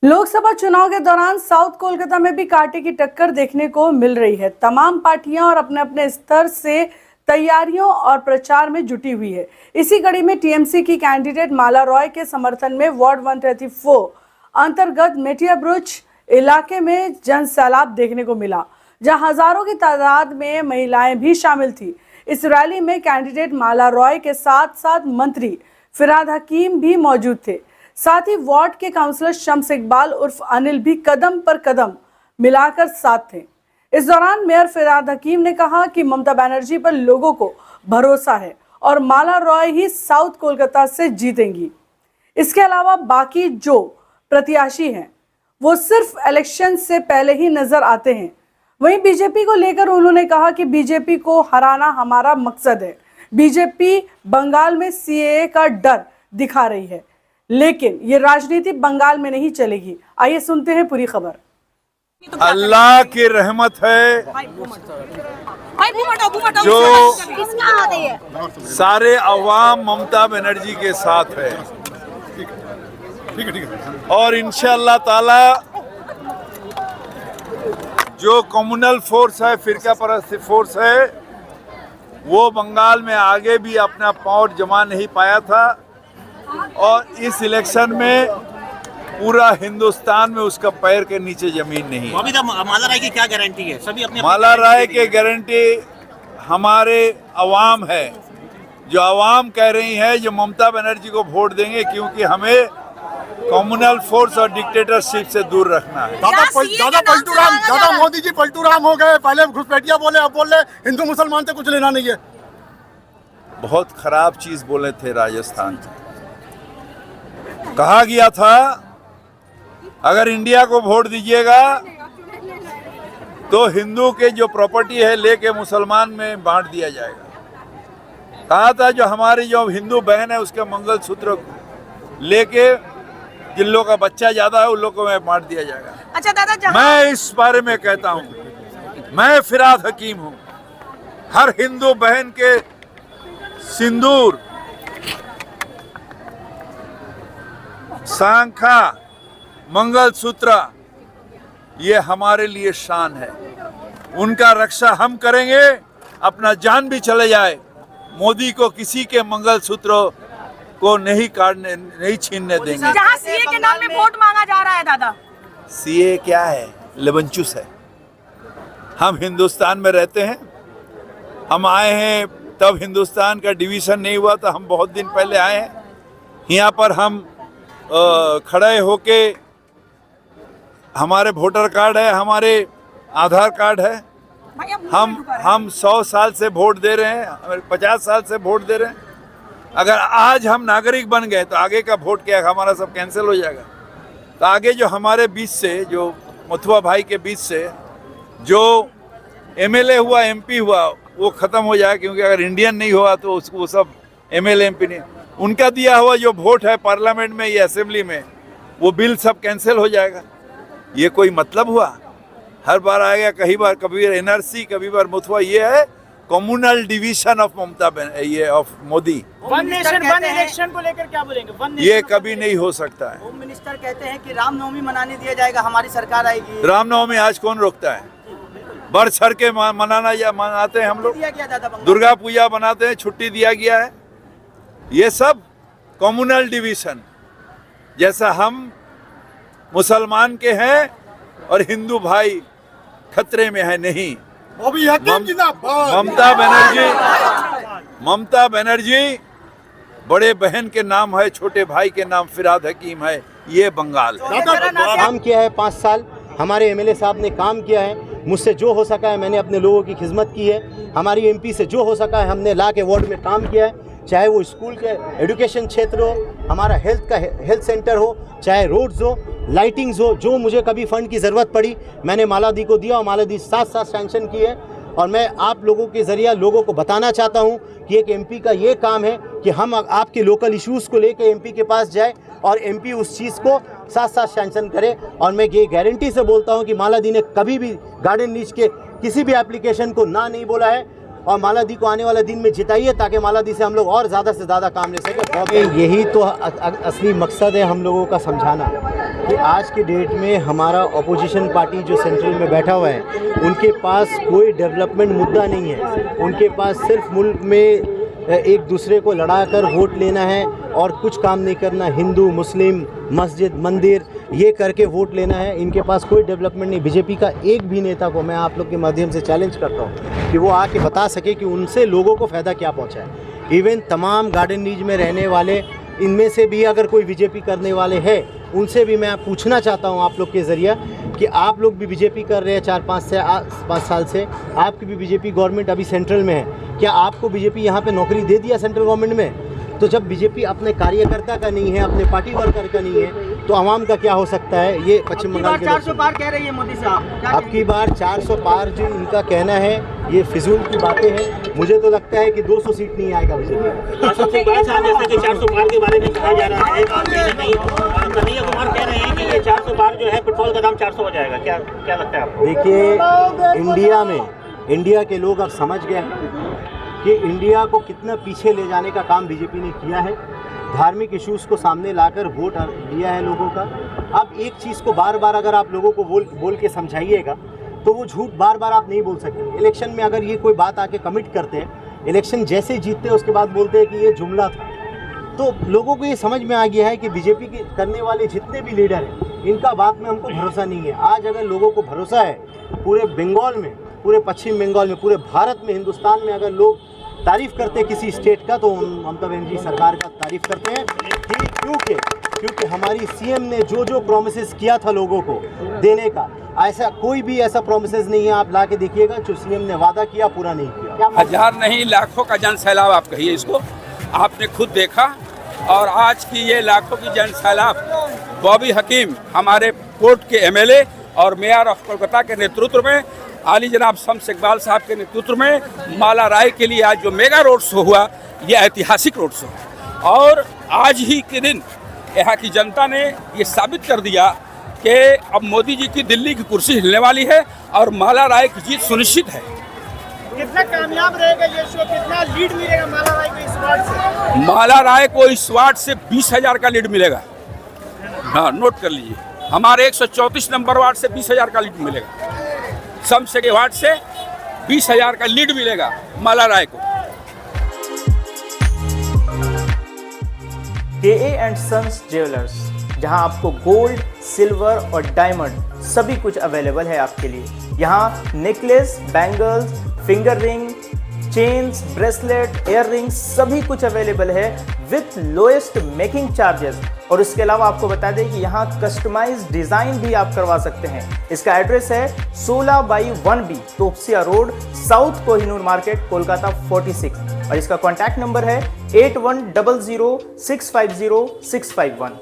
लोकसभा चुनाव के दौरान साउथ कोलकाता में भी कांटे की टक्कर देखने को मिल रही है। तमाम पार्टियां और अपने अपने स्तर से तैयारियों और प्रचार में जुटी हुई है। इसी कड़ी में टीएमसी की कैंडिडेट माला रॉय के समर्थन में वार्ड 134 अंतर्गत मेटिया ब्रुच इलाके में जन सैलाब देखने को मिला, जहां हजारों की तादाद में महिलाएं भी शामिल थी। इस रैली में कैंडिडेट माला रॉय के साथ साथ मंत्री फिरहाद हकीम भी मौजूद थे। साथ ही वार्ड के काउंसलर शम्स इकबाल उर्फ अनिल भी कदम पर कदम मिलाकर साथ थे। इस दौरान मेयर फिरहाद हकीम ने कहा कि ममता बनर्जी पर लोगों को भरोसा है और माला रॉय ही साउथ कोलकाता से जीतेंगी। इसके अलावा बाकी जो प्रत्याशी हैं वो सिर्फ इलेक्शन से पहले ही नजर आते हैं। वहीं बीजेपी को लेकर उन्होंने कहा कि बीजेपी को हराना हमारा मकसद है। बीजेपी बंगाल में सीएए का डर दिखा रही है, लेकिन ये राजनीति बंगाल में नहीं चलेगी। आइए सुनते हैं पूरी खबर। अल्लाह की रहमत है जो सारे अवाम ममता बनर्जी के साथ है और इंशाअल्लाह ताला जो कम्युनल फोर्स है, फिरका परस्त फोर्स है, वो बंगाल में आगे भी अपना पावर जमा नहीं पाया था और इस इलेक्शन में पूरा हिंदुस्तान में उसका पैर के नीचे जमीन नहीं है। अभी तो माला राय की क्या गारंटी है? सभी अपने माला राय की गारंटी हमारे अवाम है, जो अवाम कह रही है जो ममता बनर्जी को वोट देंगे, क्योंकि हमें कम्युनल फोर्स और डिक्टेटरशिप से दूर रखना है। दादा मोदी जी पलटूराम हो गए। पहले घुसपैठिया बोले, अब बोले हिंदू मुसलमान से कुछ लेना नहीं है। बहुत खराब चीज बोले थे राजस्थान से। कहा गया था अगर इंडिया को वोट दीजिएगा तो हिंदू के जो प्रॉपर्टी है लेके मुसलमान में बांट दिया जाएगा। कहा था जो हमारी जो हिंदू बहन है उसके मंगलसूत्र लेके जिन लोगों का बच्चा ज्यादा है उन लोगों को बांट दिया जाएगा। अच्छा दादा, मैं इस बारे में कहता हूँ, मैं फिरहाद हकीम हूँ, हर हिंदू बहन के सिंदूर, सांखा, मंगलसूत्र ये हमारे लिए शान है। उनका रक्षा हम करेंगे, अपना जान भी चले जाए। मोदी को किसी के मंगलसूत्र को नहीं काटने, नहीं छीनने देंगे। जहां सीए के नाम में वोट मांगा जा रहा है दादा, सीए क्या है? लेबंचूस है। हम हिंदुस्तान में रहते हैं, हम आए हैं तब हिंदुस्तान का डिवीजन नहीं हुआ था। हम बहुत दिन पहले आए हैं यहाँ पर। हम खड़े होके हमारे वोटर कार्ड है, हमारे आधार कार्ड है। हम 100 साल से वोट दे रहे हैं, 50 साल से वोट दे रहे हैं। अगर आज हम नागरिक बन गए तो आगे का वोट क्या, हमारा सब कैंसिल हो जाएगा। तो आगे जो हमारे बीच से, जो मथुआ भाई के बीच से जो एमएलए हुआ, एमपी हुआ, वो ख़त्म हो जाएगा, क्योंकि अगर इंडियन नहीं हुआ तो उसको सब एमएलए एमपी नहीं, उनका दिया हुआ जो वोट है पार्लियामेंट में या असेंबली में, वो बिल सब कैंसिल हो जाएगा। ये कोई मतलब हुआ? हर बार आएगा, कभी एनआरसी, कभी बार मथुआ। ये है कम्युनल डिवीजन ऑफ ममता, ये of Modi. One nation one election को लेकर क्या बोलेंगे? ये कभी नहीं हो सकता है। होम मिनिस्टर कहते हैं कि रामनवमी मनाने दिया जाएगा, हमारी सरकार आएगी। रामनवमी आज कौन रोकता है? बढ़ चढ़ के मनाते हैं हम लोग। दिया गया दादा, दुर्गा पूजा बनाते हैं, छुट्टी दिया गया है। ये सब कम्युनल डिवीजन, जैसा हम मुसलमान के हैं और हिंदू भाई खतरे में है नहीं। ममता बनर्जी बड़े बहन के नाम है, छोटे भाई के नाम फिरहाद हकीम है। ये बंगाल है। काम किया है 5 साल, हमारे एमएलए साहब ने काम किया है। मुझसे जो हो सका है मैंने अपने लोगों की खिदमत की है। हमारी एमपी से जो हो सका है हमने ला के वार्ड में काम किया है, चाहे वो स्कूल के एजुकेशन क्षेत्र हो, हमारा हेल्थ सेंटर हो, चाहे रोड्स हो, लाइटिंग्स हो। जो मुझे कभी फंड की ज़रूरत पड़ी मैंने माला दी को दिया और माला दी साथ सैंक्शन की है। और मैं आप लोगों के ज़रिए लोगों को बताना चाहता हूं कि एक एमपी का ये काम है कि हम आपके लोकल इश्यूज़ को लेकर एमपी के पास जाए और एमपी उस चीज़ को साथ सैंक्शन करे। और मैं ये गारंटी से बोलता हूं कि माला दी ने कभी भी गार्डन रीच के किसी भी एप्लीकेशन को ना नहीं बोला है। और मालादी को आने वाला दिन में जिताइए, ताकि मालादी से हम लोग और ज़्यादा से ज़्यादा काम ले सकें। यही तो असली मकसद है हम लोगों का समझाना कि आज की डेट में हमारा अपोजिशन पार्टी जो सेंट्रल में बैठा हुआ है, उनके पास कोई डेवलपमेंट मुद्दा नहीं है। उनके पास सिर्फ मुल्क में एक दूसरे को लड़ाकर वोट लेना है और कुछ काम नहीं करना। हिंदू, मुस्लिम, मस्जिद, मंदिर ये करके वोट लेना है। इनके पास कोई डेवलपमेंट नहीं। बीजेपी का एक भी नेता को मैं आप लोग के माध्यम से चैलेंज करता हूँ कि वो आके बता सके कि उनसे लोगों को फ़ायदा क्या पहुँचा है। इवन तमाम गार्डन रीज में रहने वाले इनमें से भी अगर कोई बीजेपी करने वाले हैं, उनसे भी मैं पूछना चाहता हूं आप लोग के ज़रिए कि आप लोग भी बीजेपी कर रहे हैं 4-5 साल से, आपकी भी बीजेपी गवर्नमेंट अभी सेंट्रल में है, क्या आपको बीजेपी यहां पे नौकरी दे दिया सेंट्रल गवर्नमेंट में? तो जब बीजेपी अपने कार्यकर्ता का नहीं है, अपने पार्टी वर्कर का नहीं है, तो आवाम का क्या हो सकता है? ये पश्चिम बंगाल के 400 पार कह रही है मोदी साहब। अब की बार 400 पार जो इनका कहना है, ये फिजूल की बातें हैं। मुझे तो लगता है कि 200 सीट नहीं आएगा बीजेपी। जैसा कि 400 पार के बारे में कहा जा रहा है, कन्हैया कुमार कह रहे हैं कि ये 400 पार जो है पेट्रोल का दाम 400 हो जाएगा। क्या लगता है आपको? देखिए, इंडिया के लोग अब समझ गए कि इंडिया को कितना पीछे ले जाने का काम बीजेपी ने किया है। धार्मिक इश्यूज़ को सामने लाकर वोट दिया है लोगों का। अब एक चीज़ को बार बार अगर आप लोगों को बोल के समझाइएगा तो वो झूठ बार बार आप नहीं बोल सकते। इलेक्शन में अगर ये कोई बात आके कमिट करते हैं, इलेक्शन जैसे जीतते हैं उसके बाद बोलते हैं कि ये जुमला था, तो लोगों को ये समझ में आ गया है कि बीजेपी के करने वाले जितने भी लीडर हैं, इनका बात में हमको भरोसा नहीं है। आज अगर लोगों को भरोसा है, पूरे बंगाल में, पूरे पश्चिम बंगाल में, पूरे भारत में, हिंदुस्तान में अगर लोग तारीफ़ करते हैं किसी स्टेट का, तो ममता बनर्जी सरकार का तारीफ़ करते हैं कि क्योंकि हमारी सीएम ने जो प्रोमिसेस किया था लोगों को देने का, ऐसा कोई भी ऐसा प्रोमिसेस नहीं है। आप ला के देखिएगा जो सीएम ने वादा किया पूरा नहीं किया। हजार नहीं लाखों का जन सैलाब आप कहिए इसको, आपने खुद देखा। और आज की ये लाखों की जन सैलाब बॉबी हकीम हमारे कोर्ट के एमएलए और मेयर ऑफ कोलकाता के नेतृत्व में, आली जनाब शम्स इकबाल साहब के नेतृत्व में माला राय के लिए आज जो मेगा रोड शो हुआ, ये ऐतिहासिक रोड शो है। और आज ही के दिन यहाँ की जनता ने ये साबित कर दिया कि अब मोदी जी की दिल्ली की कुर्सी हिलने वाली है और माला राय की जीत सुनिश्चित है। कितना कामयाब रहेगा ये शो? कितना लीड मिलेगा माला राय को इस वार्ड से? माला राय को इस वार्ड से 20,000 का लीड मिलेगा। हाँ, नोट कर लीजिए, हमारे 134 नंबर वार्ड से 20,000 का लीड मिलेगा। शम्स के वार्ड से 20,000 का लीड मिलेगा माला राय को। KA & सन्स ज्वेलर्स, जहां आपको गोल्ड, सिल्वर और डायमंड सभी कुछ अवेलेबल है आपके लिए। यहाँ necklace, bangles, finger ring, chains, bracelet, ear rings सभी कुछ अवेलेबल है विथ लोएस्ट मेकिंग चार्जेस। और इसके अलावा आपको बता दें कि यहाँ कस्टमाइज डिज़ाइन भी आप करवा सकते हैं। इसका एड्रेस है 16/1B Topsia road, south Kohinoor market, Kolkata 46। और इसका कॉन्टैक्ट नंबर है 8100 650 651।